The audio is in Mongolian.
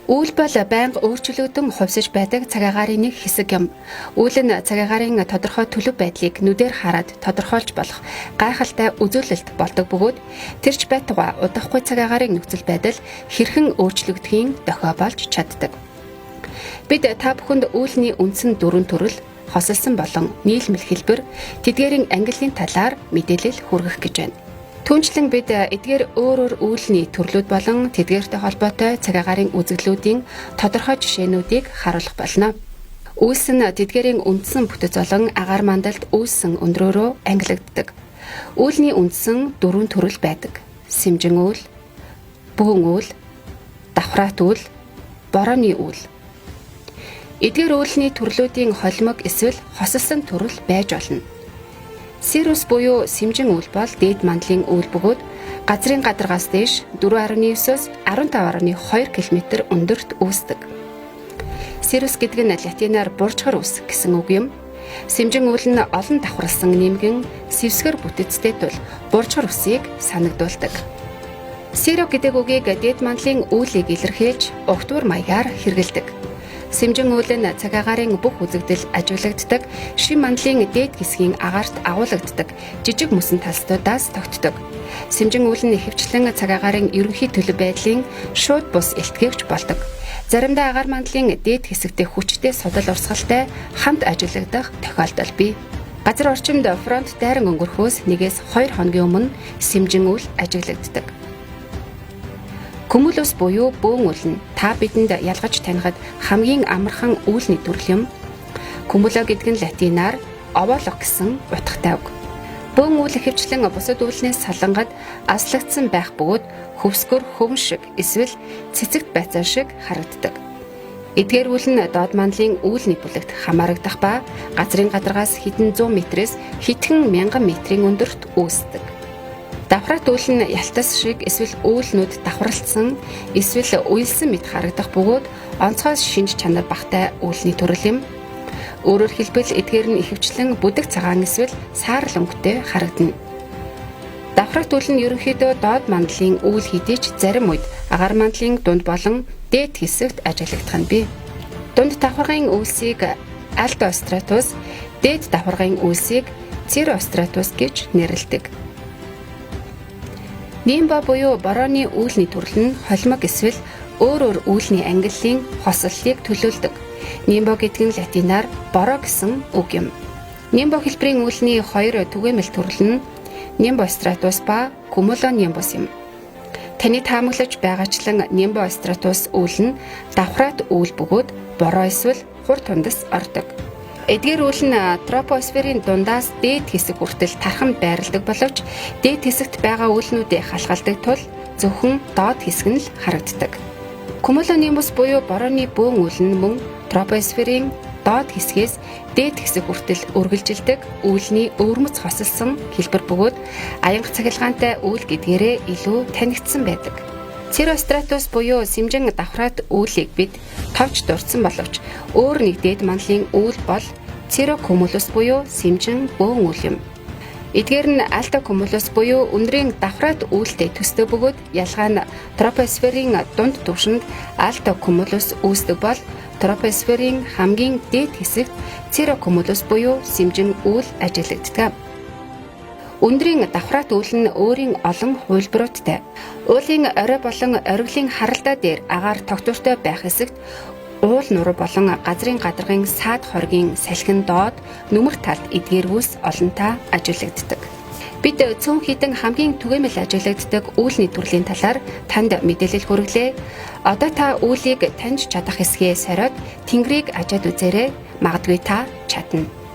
Үйл бол байнга өөрчлөгдөн хувьсаж байдаг цаг агаарын нэг хэсэг юм. Үйл нь цаг агаарын тодорхой төлөв байдлыг нүдээр хараад тодорхойлж болох гайхалтай үзүүлэлт болдог бөгөөд тэрч байтугай удахгүй цаг агаарын нөхцөл байдал хэрхэн өөрчлөгдөхийг дохио болж чаддаг. Бид та бүхэнд үүлний үндсэн дөрвөн төрөл, хосолсон болон нийлмэл хэлбэр, тэдгээрийн ангиллын талаар мэдээлэл хүргэх гэж байна. Түүнчлэн бид эдгээр өөр үүлний төрлүүд болон тэдгээртэй холбоотой цаг агаарын үзэгдлүүдийн тодорхой жишээнүүдийг харуулах болно. Үйлс нь тэдгээрийн үндсэн бүтэц болон агаар мандалд үйлсэн өндрөөрөө ангилагддаг. Үүлний үндсэн дөрвөн төрөл байдаг. Сэмжин үйл, бөөн үйл, давхраат үйл, борооны үйл. Эдгээр үүлний төрлүүдийн холимог эсвэл хосолсон төрөл байж болно. Сирус буюу сэмжин үйл бол дээд мандлын үйл бөгөөд газрын гадаргаас дээш 4.9-оос 15.2 км өндөрт үүсдэг. Сирус гэдэг нь латинаар буржгар үс гэсэн үг юм. Сэмжин үйл нь олон давхарлсан нэмгэн сэвсгэр бүтэцтэй тул буржгар үсийг санагдуулдаг. Сиро гэдэг үгийг дээд мандлын үйлийг илэрхийлж угтвар маягаар хэрэглэдэг. Сэмжин үйл нь цаг агаарын бүх үзэгдэл ажиглагддаг, шим мандлын дээд хэсгийн агаарт агуулгаддаг жижиг мөсөн талстуудаас тогтдог. Сэмжин үйл нь ихэвчлэн цаг агаарын ерөнхий төлөв байдлын шууд бус илтгэгч болдог. Заримдаа агаар мандлын дээд хэсэгтээ хүчтэй судал урсгалтай хамт ажиглагдах тохиолдол бий. Газар орчимд фронт дайран өнгөрөхөөс 1-2 хоногийн өмнө сэмжин үйл ажиглагддаг. Cumulus буюу бөөн үйл нь та бидэнд ялгаж танихад хамгийн амархан үүлний төрөл юм. Cumulo гэдэг нь латинаар овоолох гэсэн утгатай үг. Бөөн үйл ихэвчлэн бусад үүлнээс салангад аслагдсан байх бөгөөд хөвсгөр хөвн шиг эсвэл цэцэгт байцаа шиг харагддаг. Эдгээр үйл нь доод мандлын үүлний бүлэгт хамаарагдах ба газрын гадаргаас хэдэн 100 метрээс хэдхэн мянган метрийн өндөрт үүсдэг. Давхраат үйл нь ялтас шиг эсвэл үүлнүүд давхарлцсан эсвэл уйлсан мэт харагдах бөгөөд онцгоос шинж чанар багтай үүлний төрөл юм. Өөрөөр хэлбэл эдгээр нь ихэвчлэн бүдэг цагаан эсвэл саарл өнгөтэй харагдана. Давхраат үйл нь ерөнхийдөө доод мандлын үйл хэдий ч зарим үед агаар мандлын дунд болон дээд хэсэгт ажиглагдах нь бий. Дунд давхаргын үйлсийг альтостратус, дээд давхаргын үйлсийг циростратус гэж нэрлэдэг. Нимба буюу борооны үүлний төрөл нь холимог эсвэл өөр үүлний ангиллын хосоллыг төлөөлдөг. Нимбо гэдэг нь латинаар бороо гэсэн үг юм. Нимбо хэлбэрийн үүлний хоёр түгээмэл төрөл нь нимбостратус ба cumulonimbus юм. Таны таамаглаж байгаачлан нимбостратус үйл нь давхраат үйл бөгөөд бороо эсвэл хур тундас ордог. Эдгээр үйл нь тропосферийн дундаас дээд хэсэг хүртэл тархан байрладаг боловч дээд хэсэгт байгаа үүлнүүдээ халгалдаг тул зөвхөн доод хэсэг нь л харагддаг. Cumulonimbus буюу борооны бөөн үйл нь мөн тропосферийн доод хэсгээс дээд хэсэг хүртэл үргэлжилдэг үүлний өвөрмөц хосолсон хэлбэр бөгөөд аянга цахилгаантай үйл гэдгээрээ илүү танигдсан байдаг. Циростратус буюу сэмжин давхраат үүлийг бид товч дурдсан боловч өөр нэг дээд мандлын үйл бол цирокумулус буюу сэмжин бөөн үйл юм. Эдгээр нь альтокумулус буюу өндрийн давхраат үйлтэй төстэй бөгөөд ялгаа нь тропосферийн дунд түвшинд альтокумулус үүсдэг бол тропосферийн хамгийн дээд хэсэгт цирокумулус буюу сэмжин үйл ажиглагддаг. Өндрийн давхраат үйл нь өөрийн олон хувилбаруудтай. Уулын орой болон ориглын харалдаа дээр агаар тогтвортой байх хэсэгт уул нуруу болон газрын гадаргын саад хоргийн салхин доод нүмер талд эдгээргүүс олонтаа ажиглагддаг. Бид цөөн хідэн хамгийн түгээмэл ажиглагддаг үүлний төрлийн талаар танд мэдээлэл хүргэлээ. Одоо та үүлийг таньж чадах хэсгээ сориод тэнгэрийг ажаад үзээрэй. Магадгүй та чадна.